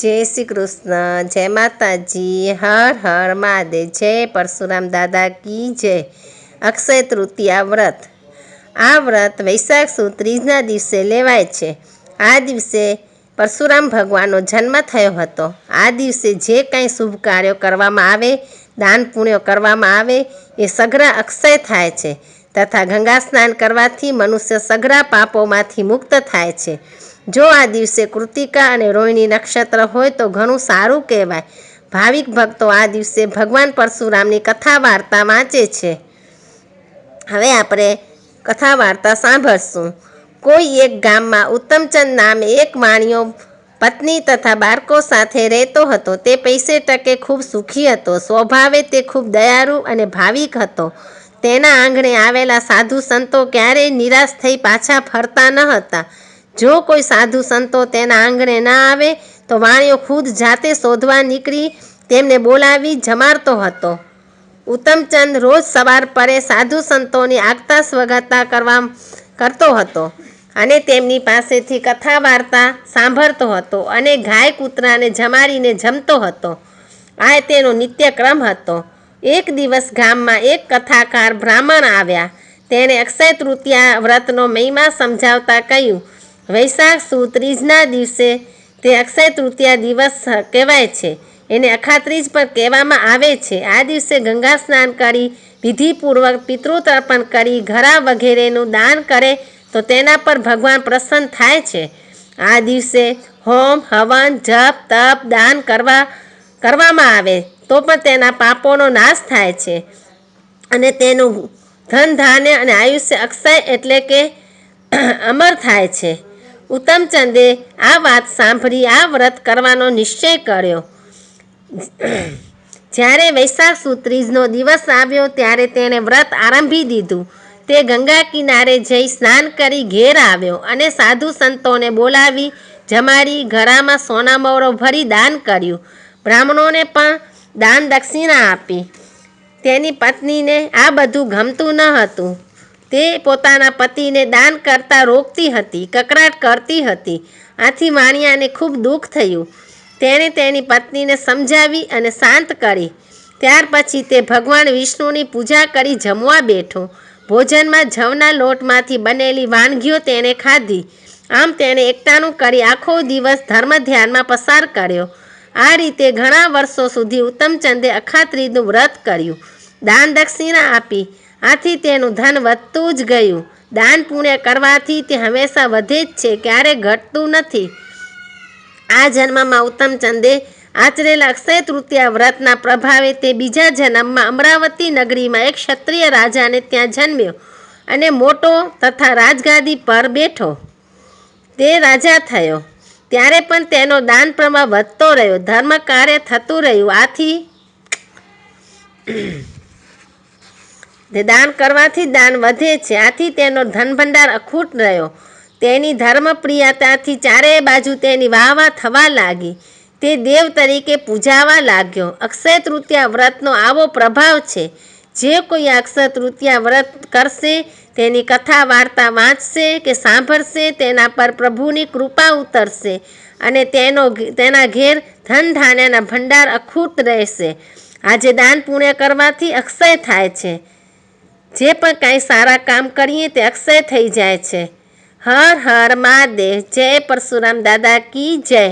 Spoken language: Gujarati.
જય શ્રી કૃષ્ણ, જય માતાજી, હર હર મહાદેવ, જય પરશુરામ દાદા કી જય। અક્ષય તૃતીયા વ્રત। આ વ્રત વૈશાખ સુદ ત્રીજના દિવસે લેવાય છે। આ દિવસે પરશુરામ ભગવાનનો જન્મ થયો હતો। આ દિવસે જે કાંઈ શુભ કાર્યો કરવામાં આવે, દાન પુણ્ય કરવામાં આવે એ સઘળા અક્ષય થાય છે તથા ગંગા સ્નાન કરવાથી મનુષ્ય સઘળા પાપોમાંથી મુક્ત થાય છે। જો આ દિવસે કૃતિકા અને રોહિણી નક્ષત્ર હોય તો ઘણું સારું કહેવાય। ભાવિક ભક્તો આ દિવસે ભગવાન પરશુરામની કથા વાર્તા વાંચે છે। હવે આપણે કથા વાર્તા સાંભળશું। કોઈ એક ગામમાં ઉત્તમચંદ નામે એક વાણિયો પત્ની તથા બાળકો સાથે રહેતો હતો। તે પૈસે ટકે ખૂબ સુખી હતો। સ્વભાવે તે ખૂબ દયાળુ અને ભાવિક હતો। તેના આંગણે આવેલા સાધુ સંતો ક્યારેય નિરાશ થઈ પાછા ફરતા ન હતા। જો કોઈ સાધુ સંતો તેના આંગણે ન આવે તો વાણિયો ખુદ જાતે શોધવા નીકળી તેમને બોલાવી જમાડતો હતો। ઉત્તમચંદ રોજ સવાર પડે સાધુ સંતોની આગતા સ્વાગતા કરતો હતો અને તેમની પાસેથી કથા વાર્તા સાંભળતો હતો અને ગાય કૂતરાને જમાડીને જમતો હતો। આ તેનો નિત્યક્રમ હતો। એક દિવસ ગામમાં એક કથાકાર બ્રાહ્મણ આવ્યા। તેણે અક્ષય તૃતીયા વ્રતનો મહિમા સમજાવતા કહ્યું, વૈશાખ સુદ ત્રીજના દિવસે તે અક્ષય તૃતીયા દિવસ કહેવાય છે। એને અખાત્રીજ પણ કહેવામાં આવે છે। આ દિવસે ગંગા સ્નાન કરી વિધિપૂર્વક પિતૃતર્પણ કરી ઘડા વગેરેનું દાન કરે તો તેના પર ભગવાન પ્રસન્ન થાય છે। આ દિવસે હોમ હવન જપ તપ દાન કરવામાં આવે તો પણ તેના પાપોનો નાશ થાય છે અને તેનું ધન ધાન્ય અને આયુષ્ય અક્ષય એટલે કે અમર થાય છે। ઉત્તમચંદે આ વાત સાંભળી આ વ્રત કરવાનો નિશ્ચય કર્યો। જ્યારે વૈશાખ સુદ ત્રીજનો દિવસ આવ્યો ત્યારે તેણે વ્રત આરંભી દીધું। તે ગંગા કિનારે જઈ સ્નાન કરી ઘેર આવ્યો અને સાધુ સંતોને બોલાવી જમાડી ઘડામાં સોનામહોરો ભરી દાન કર્યું। બ્રાહ્મણોને પણ દાન દક્ષિણા આપી। તેની પત્નીને આ બધું ગમતું ન હતું। તે પોતાના પતિને દાન કરતા રોકતી હતી, કકળાટ કરતી હતી। આથી વાણિયાને ખૂબ દુઃખ થયું। તેણે તેની પત્નીને સમજાવી અને શાંત કરી। ત્યાર પછી તે ભગવાન વિષ્ણુની પૂજા કરી જમવા બેઠો। ભોજનમાં જવના લોટમાંથી બનેલી વાનગીઓ તેણે ખાધી। આમ તેણે એકટાણું કરી આખો દિવસ ધર્મ ધ્યાનમાં પસાર કર્યો। આ રીતે ઘણા વર્ષો સુધી ઉત્તમચંદે અખાત્રીજનું વ્રત કર્યું, દાન દક્ષિણા આપી। આથી તેનું ધન વધતું જ ગયું। દાન પુણ્ય કરવાથી તે હંમેશા વધે જ છે, ક્યારેય ઘટતું નથી। આ જન્મમાં ઉત્તમચંદે આચરેલા અક્ષય તૃતીયા વ્રતના પ્રભાવે તે બીજા જન્મમાં અમરાવતી નગરીમાં એક ક્ષત્રિય રાજાને ત્યાં જન્મ્યો અને મોટો તથા રાજગાદી પર બેઠો। તે રાજા થયો ત્યારે પણ તેનો દાન પ્રવાહ વધતો રહ્યો, ધર્મ કાર્ય થતું રહ્યું। આથી દાન કરવાથી દાન વધે છે। આથી તેનો ધનભંડાર અખૂટ રહ્યો। તેની ધર્મપ્રિયતાથી ચારે બાજુ તેની વાહ થવા લાગી। તે દેવ તરીકે પૂજાવા લાગ્યો। અક્ષય તૃતીયા વ્રતનો આવો પ્રભાવ છે। જે કોઈ અક્ષય તૃતીયા વ્રત કરશે, તેની કથા વાર્તા વાંચશે કે સાંભળશે તેના પર પ્રભુની કૃપા ઉતરશે અને તેના ઘેર ધન ધાન્યના ભંડાર અખૂટ રહેશે। આજે દાન પુણ્ય કરવાથી અક્ષય થાય છે। જે પણ કાંઈ સારા કામ કરીએ તે અક્ષય થઈ જાય છે। હર હર મહાદેવ, જય પરશુરામ દાદા કી જય।